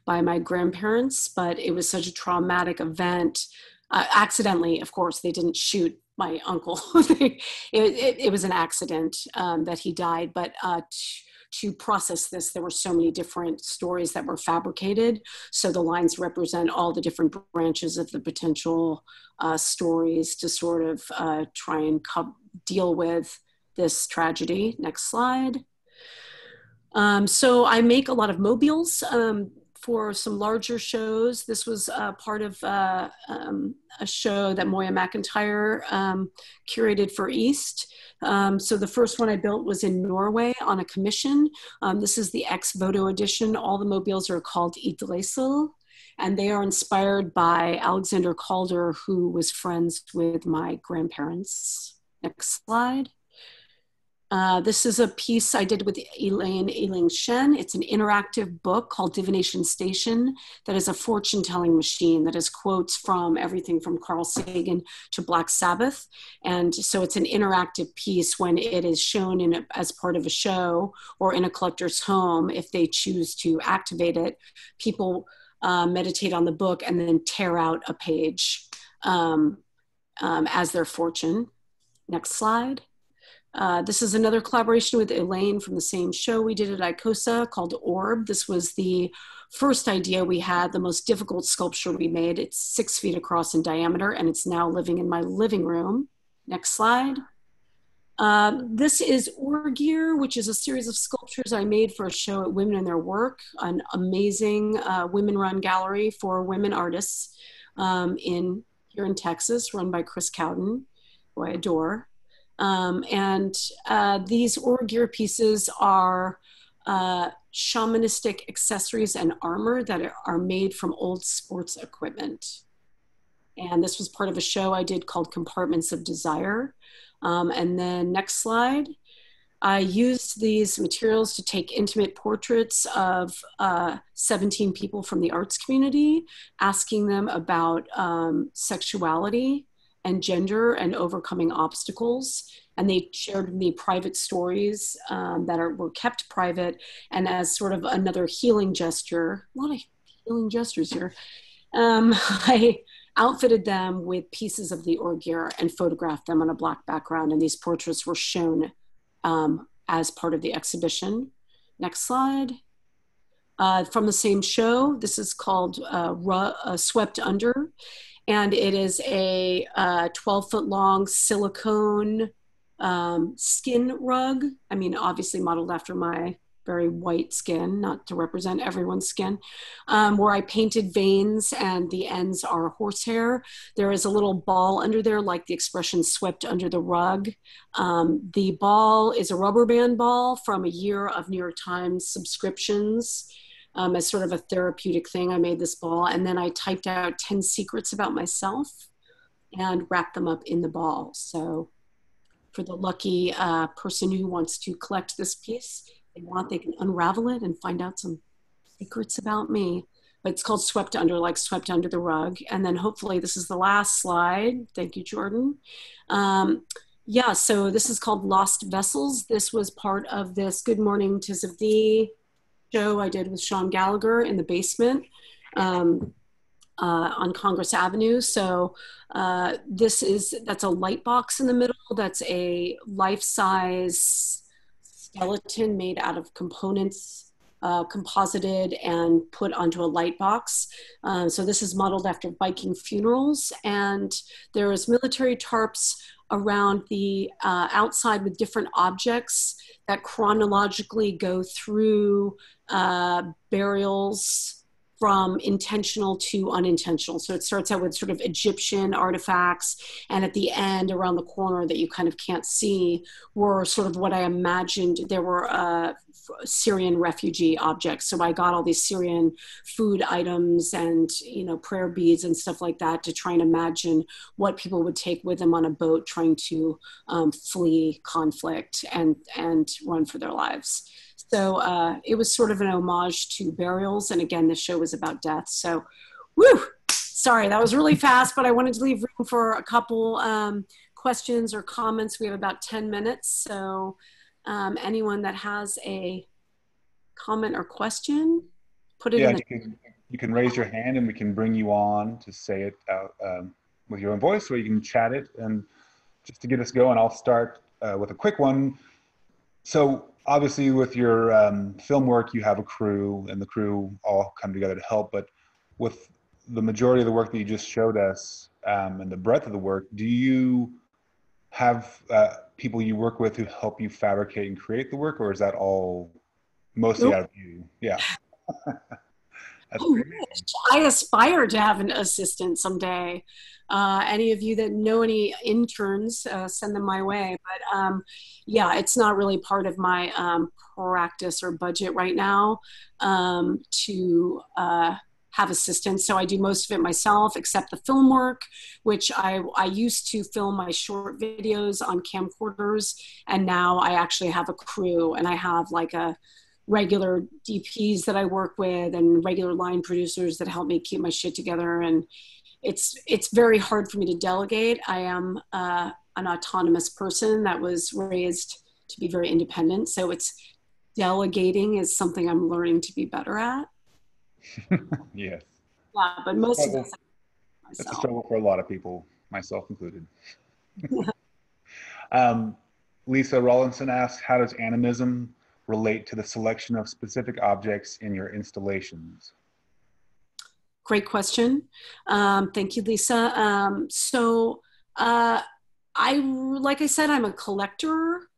by my grandparents, but it was such a traumatic event. Accidentally, of course, they didn't shoot my uncle. It was an accident that he died, but to process this, there were so many different stories that were fabricated. So the lines represent all the different branches of the potential stories to sort of try and deal with this tragedy. Next slide. So I make a lot of mobiles. for some larger shows. This was part of a show that Moya McIntyre curated for East. So the first one I built was in Norway on a commission. This is the ex voto edition. All the mobiles are called Idresel, and they are inspired by Alexander Calder, who was friends with my grandparents. Next slide. This is a piece I did with Elaine Shen. It's an interactive book called Divination Station that is a fortune-telling machine that has quotes from everything from Carl Sagan to Black Sabbath. And so it's an interactive piece when it is shown as part of a show or in a collector's home. If they choose to activate it, people meditate on the book and then tear out a page as their fortune. Next slide. This is another collaboration with Elaine from the same show we did at ICOSA called Orb. This was the first idea we had, the most difficult sculpture we made. It's 6 feet across in diameter, and it's now living in my living room. Next slide. This is Orgear, which is a series of sculptures I made for a show at Women in Their Work, an amazing women-run gallery for women artists here in Texas, run by Chris Cowden, who I adore. These Orgear pieces are shamanistic accessories and armor that are made from old sports equipment. And this was part of a show I did called Compartments of Desire. And then next slide. I used these materials to take intimate portraits of 17 people from the arts community, asking them about sexuality and gender and overcoming obstacles. And they shared with me private stories that were kept private. And as sort of another healing gesture, a lot of healing gestures here, I outfitted them with pieces of the Orgear and photographed them on a black background. And these portraits were shown as part of the exhibition. Next slide. From the same show, this is called Swept Under. And it is a 12-foot long silicone skin rug. I mean, obviously modeled after my very white skin, not to represent everyone's skin, where I painted veins and the ends are horsehair. There is a little ball under there, like the expression swept under the rug. The ball is a rubber band ball from a year of New York Times subscriptions. As sort of a therapeutic thing, I made this ball, and then I typed out 10 secrets about myself and wrapped them up in the ball. So for the lucky person who wants to collect this piece, they can unravel it and find out some secrets about me. But it's called Swept Under, like swept under the rug. And then hopefully this is the last slide. Thank you, Jordan. Yeah, so this is called Lost Vessels. This was part of this Good Morning, 'Tis of Thee show I did with Sean Gallagher in the basement on Congress Avenue. So that's a light box in the middle. That's a life-size skeleton made out of components, composited and put onto a light box. So this is modeled after Viking funerals. And there is military tarps around the outside with different objects that chronologically go through burials from intentional to unintentional. So it starts out with sort of Egyptian artifacts, and at the end, around the corner that you kind of can't see, were sort of what I imagined. There were Syrian refugee objects. So I got all these Syrian food items and, prayer beads and stuff like that to try and imagine what people would take with them on a boat trying to flee conflict and run for their lives. So it was sort of an homage to burials. And again, this show was about death. So, sorry, that was really fast, but I wanted to leave room for a couple questions or comments. We have about 10 minutes. So anyone that has a comment or question, put it in the...
You can raise your hand and we can bring you on to say it out with your own voice, or you can chat it. And just to get us going, I'll start with a quick one. So obviously with your film work, you have a crew, and the crew all come together to help. But with the majority of the work that you just showed us and the breadth of the work, do you have people you work with who help you fabricate and create the work, or is that all mostly out of you? Yeah. That's
I
pretty
wish.
amazing.
I aspire to have an assistant someday. Any of you that know any interns, send them my way. But yeah, it's not really part of my practice or budget right now to have assistants. So I do most of it myself, except the film work, which I used to film my short videos on camcorders. And now I actually have a crew, and I have like a regular DPs that I work with and regular line producers that help me keep my shit together. And it's very hard for me to delegate. I am an autonomous person that was raised to be very independent. So it's delegating is something I'm learning to be better at.
Yes.
Yeah, but
It's a
most of
struggle.
this I
It's a
myself.
struggle for a lot of people, myself included. Um, Lisa Rawlinson asks, how does animism relate to the selection of specific objects in your installations?
Great question. Thank you, Lisa. Like I said, I'm a collector.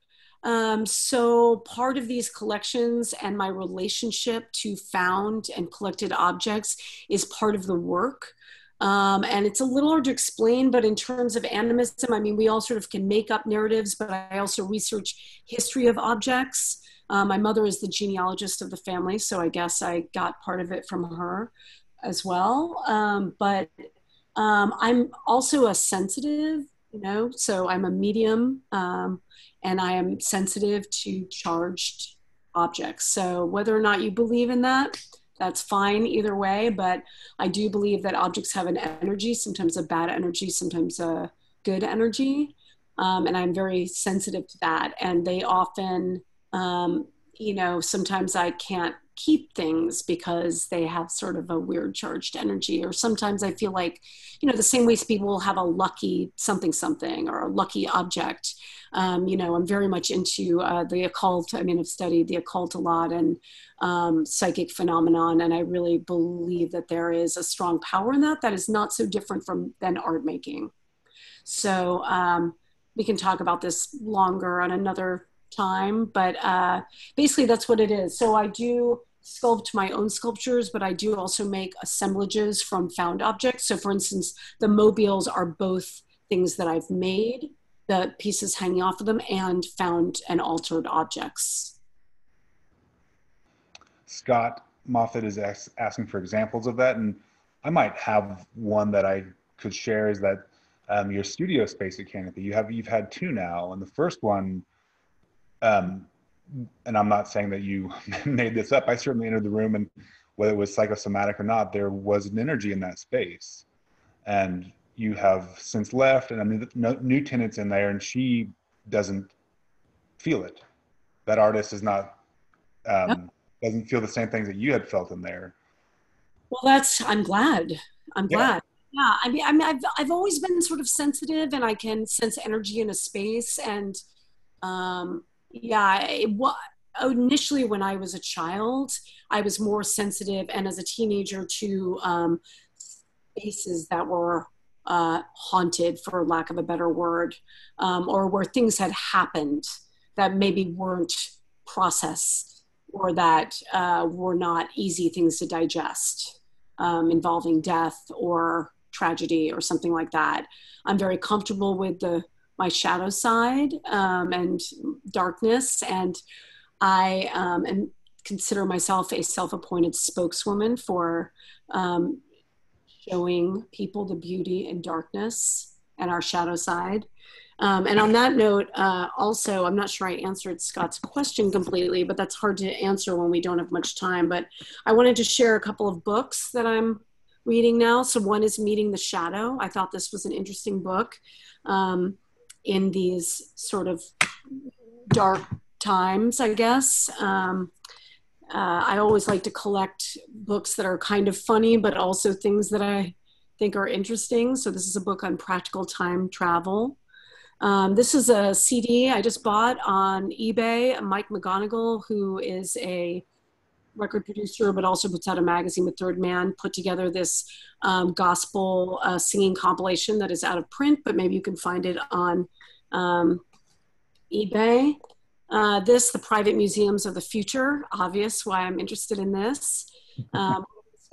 So part of these collections and my relationship to found and collected objects is part of the work. And it's a little hard to explain, but in terms of animism, I mean, we all sort of can make up narratives, but I also research history of objects. My mother is the genealogist of the family, so I guess I got part of it from her as well. But I'm also a sensitive, so I'm a medium, and I am sensitive to charged objects. So whether or not you believe in that, that's fine either way. But I do believe that objects have an energy, sometimes a bad energy, sometimes a good energy. And I'm very sensitive to that. And they often, sometimes I can't keep things because they have sort of a weird charged energy. Or sometimes I feel like, the same way people will have a lucky something something or a lucky object. I'm very much into the occult. I mean, I've studied the occult a lot and psychic phenomenon, and I really believe that there is a strong power in that is not so different than art making. So we can talk about this longer on another time, but basically that's what it is. So I do sculpt my own sculptures, but I do also make assemblages from found objects. So for instance, the mobiles are both things that I've made, the pieces hanging off of them, and found and altered objects.
Scott Moffat is asking for examples of that, and I might have one that I could share. Is that your studio space at Canopy? You've had two now, and the first one, and I'm not saying that you made this up. I certainly entered the room, and whether it was psychosomatic or not, there was an energy in that space, and you have since left, and I mean, new tenants in there, and she doesn't feel it. That artist is not
Yep.
doesn't feel the same things that you had felt in there.
Well, I'm glad. I'm
Yeah.
glad. Yeah, I mean, I've always been sort of sensitive, and I can sense energy in a space. And yeah, initially when I was a child, I was more sensitive, and as a teenager to spaces that were haunted, for lack of a better word, or where things had happened that maybe weren't processed or that were not easy things to digest, involving death or tragedy or something like that. I'm very comfortable with my shadow side and darkness, and I consider myself a self-appointed spokeswoman for showing people the beauty and darkness and our shadow side. And on that note, also, I'm not sure I answered Scott's question completely, but that's hard to answer when we don't have much time. But I wanted to share a couple of books that I'm reading now. So one is Meeting the Shadow. I thought this was an interesting book in these sort of dark times, I guess. I always like to collect books that are kind of funny, but also things that I think are interesting. So this is a book on practical time travel. This is a CD I just bought on eBay. Mike McGonigal, who is a record producer, but also puts out a magazine with Third Man, put together this gospel singing compilation that is out of print, but maybe you can find it on eBay. The Private Museums of the Future, obvious why I'm interested in this.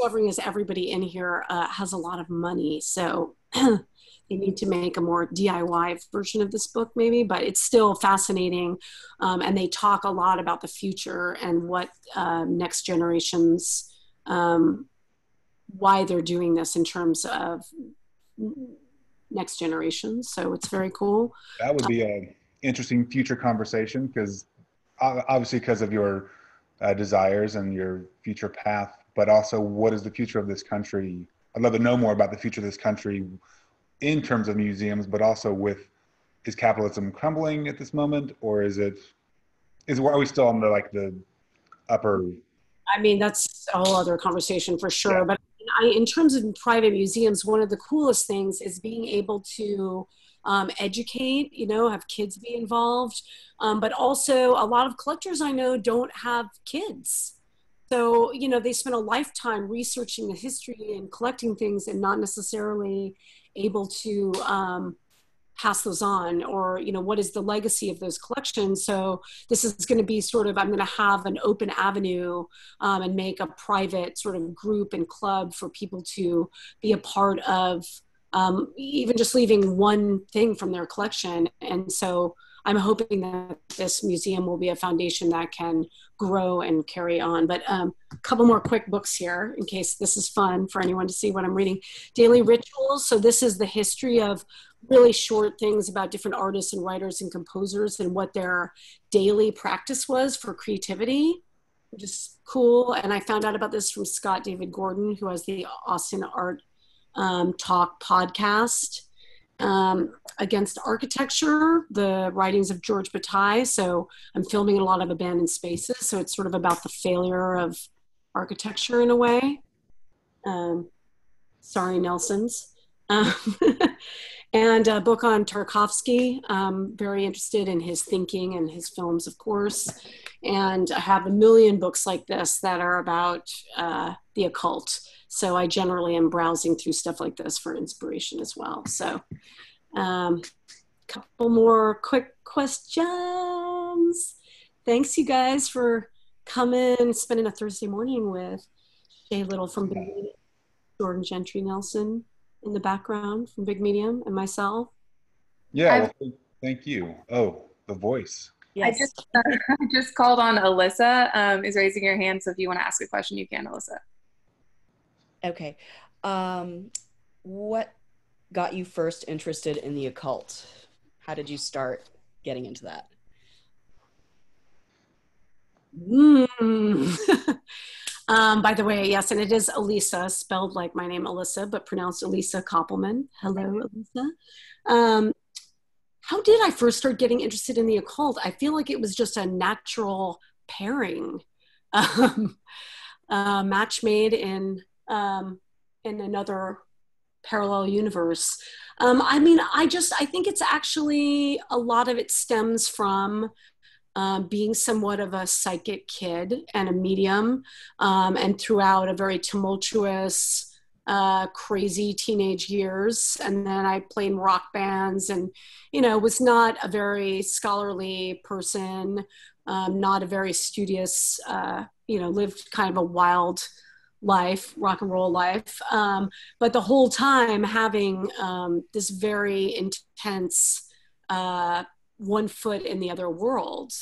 discovering is everybody in here has a lot of money. So they need to make a more DIY version of this book maybe, but it's still fascinating. And they talk a lot about the future and what next generations, why they're doing this in terms of next generations. So it's very cool.
That would be an interesting future conversation, because obviously because of your desires and your future path, but also what is the future of this country? I'd love to know more about the future of this country in terms of museums, but also with, is capitalism crumbling at this moment, or are we still on the upper?
I mean, that's a whole other conversation for sure.
Yeah.
But in terms of private museums, one of the coolest things is being able to educate, have kids be involved. But also a lot of collectors I know don't have kids. So, they spend a lifetime researching the history and collecting things and not necessarily able to pass those on, or what is the legacy of those collections. So this is going to be I'm going to have an open avenue and make a private sort of group and club for people to be a part of, even just leaving one thing from their collection. And so I'm hoping that this museum will be a foundation that can grow and carry on. But a couple more quick books here in case this is fun for anyone to see what I'm reading. Daily Rituals. So this is the history of really short things about different artists and writers and composers and what their daily practice was for creativity, which is cool. And I found out about this from Scott David Gordon, who has the Austin Art Talk podcast. Against Architecture, the writings of George Bataille. So I'm filming in a lot of abandoned spaces. So it's sort of about the failure of architecture in a way. Sorry, Nelsons. And a book on Tarkovsky. Very interested in his thinking and his films, of course. And I have a million books like this that are about the occult. So I generally am browsing through stuff like this for inspiration as well. So couple more quick questions. Thanks, you guys, for coming, spending a Thursday morning with Shay Little from Big Medium, Jordan Gentry Nelson in the background from Big Medium, and myself.
Yeah, well, thank you. Oh, the voice.
Yes. I just called on Alyssa, is raising her hand. So if you want to ask a question, you can, Alyssa.
Okay. What got you first interested in the occult? How did you start getting into that?
By the way, yes, and it is Alyssa, spelled like my name, Alyssa, but pronounced Alyssa Koppelman. Hello, Alyssa. How did I first start getting interested in the occult? I feel like it was just a natural pairing, match made in another parallel universe. I mean, I think it's actually, a lot of it stems from being somewhat of a psychic kid and a medium, and throughout a very tumultuous, crazy teenage years. And then I played in rock bands and, was not a very scholarly person, not a very studious, lived kind of a wild life, rock and roll life. But the whole time having this very intense one foot in the other world,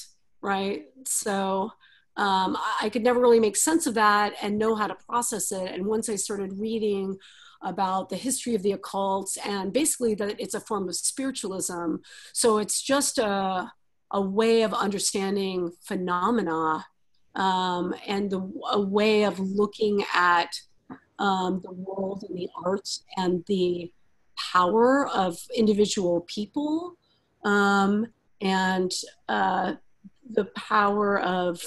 right? So I could never really make sense of that and know how to process it. And once I started reading about the history of the occult, and basically that it's a form of spiritualism. So it's just a way of understanding phenomena, and a way of looking at the world and the arts and the power of individual people, and the power of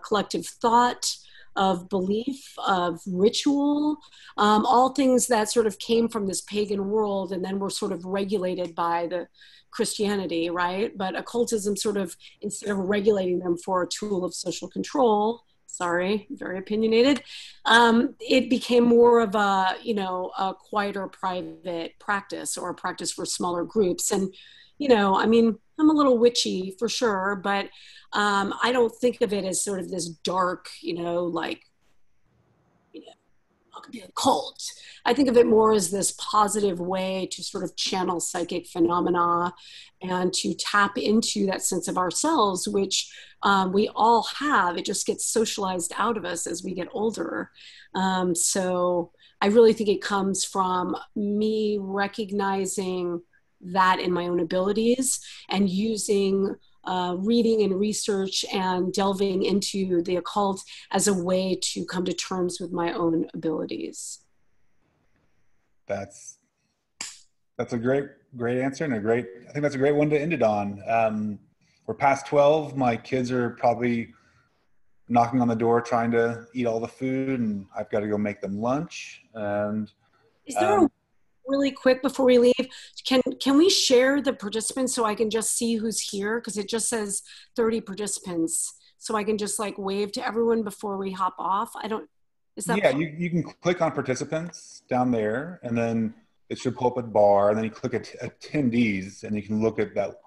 collective thought, of belief, of ritual, all things that sort of came from this pagan world and then were sort of regulated by the Christianity, right? But occultism sort of, instead of regulating them for a tool of social control, sorry, very opinionated, it became more of a, a quieter private practice, or a practice for smaller groups. And, I mean, I'm a little witchy for sure, but I don't think of it as sort of this dark, look at the occult. I think of it more as this positive way to sort of channel psychic phenomena and to tap into that sense of ourselves, which we all have. It just gets socialized out of us as we get older. So I really think it comes from me recognizing that in my own abilities and using reading and research and delving into the occult as a way to come to terms with my own abilities.
That's a great answer, and I think that's a great one to end it on. We're past 12. My kids are probably knocking on the door trying to eat all the food, and I've got to go make them lunch. And
is there a really quick before we leave, can we share the participants so I can just see who's here? Because it just says 30 participants. So I can just like wave to everyone before we hop off. Is that?
Yeah, you can click on participants down there, and then it should pull up a bar, and then you click attendees, and you can look at that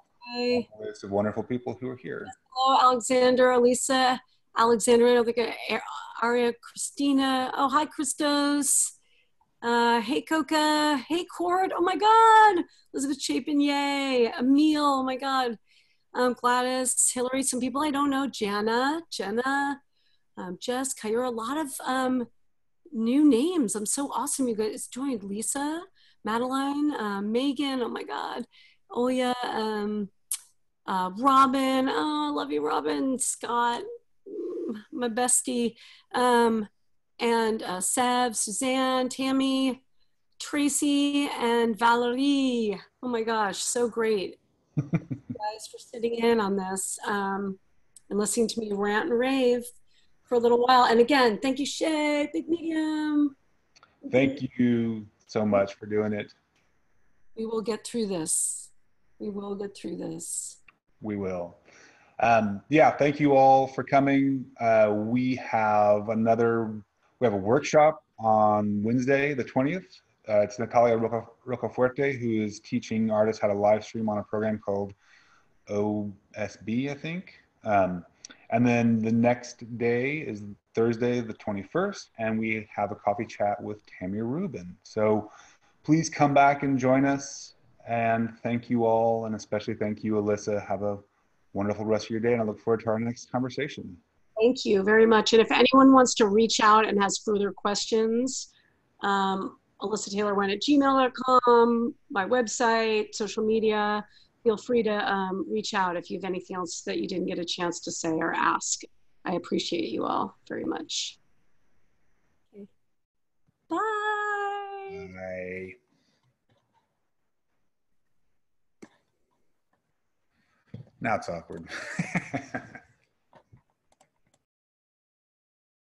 list of wonderful people who are here.
Hello, Alexander, Elisa, Alexandra, Aria, Christina. Oh, hi, Christos. Hey, Coca. Hey, Cord. Oh, my God. Elizabeth Chapin, yay. Emil, oh, my God. Gladys, Hillary, some people I don't know. Jenna, Jess, Kyra, a lot of new names. I'm so awesome you guys joined. Lisa, Madeline, Megan, oh, my God. Oya, Robin. Oh, I love you, Robin. Scott, my bestie. And Sev, Suzanne, Tammy, Tracy, and Valerie. Oh my gosh, so great. Thank you guys for sitting in on this and listening to me rant and rave for a little while. And again, thank you, Shay, Big Medium.
Thank you so much for doing it.
We will get through this. We will get through this.
We will. Yeah, thank you all for coming. We have a workshop on Wednesday, the 20th. It's Natalia Rocafuerte, who is teaching artists how to live stream on a program called OSB, I think. And then the next day is Thursday, the 21st, and we have a coffee chat with Tammy Rubin. So please come back and join us. And thank you all, and especially thank you, Alyssa. Have a wonderful rest of your day, and I look forward to our next conversation.
Thank you very much. And if anyone wants to reach out and has further questions, Alyssa Taylor Wendt at gmail.com, my website, social media, feel free to reach out if you have anything else that you didn't get a chance to say or ask. I appreciate you all very much. Okay. Bye.
Bye. Now it's awkward.